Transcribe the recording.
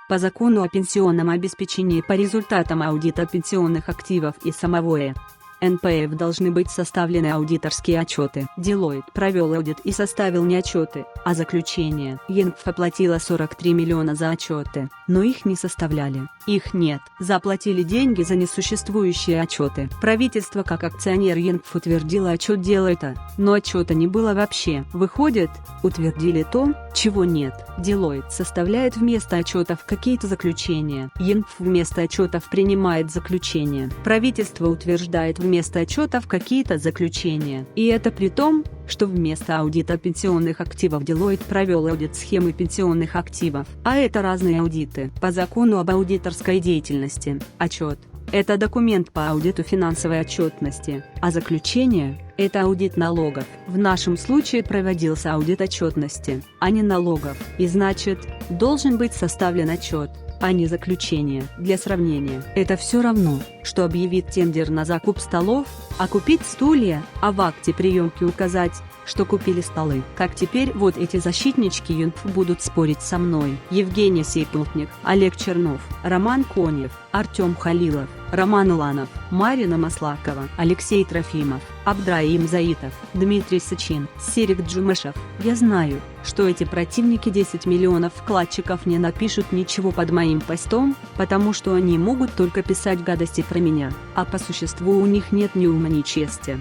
По закону о пенсионном обеспечении по результатам аудита пенсионных активов и самого НПФ должны быть составлены аудиторские отчеты. Deloitte провел аудит и составил не отчеты, а заключение. ЕНПФ оплатила 43 миллиона за отчеты, но их не составляли. Их нет. Заплатили деньги за несуществующие отчеты. Правительство как акционер ЕНПФ утвердило отчет Deloitte, но отчета не было вообще. Выходит, утвердили то, чего нет. Deloitte составляет вместо отчетов какие-то заключения. ЕНПФ вместо отчетов принимает заключения. Правительство утверждает вместо отчетов какие-то заключения. И это при том, что вместо аудита пенсионных активов Deloitte провел аудит схемы пенсионных активов. А это разные аудиты. По закону об аудиторской деятельности, отчет – это документ по аудиту финансовой отчетности, а заключение – это аудит налогов. В нашем случае проводился аудит отчетности, а не налогов. И значит, должен быть составлен отчет, а не заключение. Для сравнения, это все равно, что объявить тендер на закуп столов, а купить стулья, а в акте приемки указать, что купили столы. Как теперь вот эти защитнички ЮНПФ будут спорить со мной? Евгений Сейплотник, Олег Чернов, Роман Конев, Артем Халилов, Роман Уланов, Марина Маслакова, Алексей Трофимов, Абдраим Заитов, Дмитрий Сычин, Серик Джумышев. Я знаю, что эти противники 10 миллионов вкладчиков не напишут ничего под моим постом, потому что они могут только писать гадости про меня, а по существу у них нет ни ума, ни чести.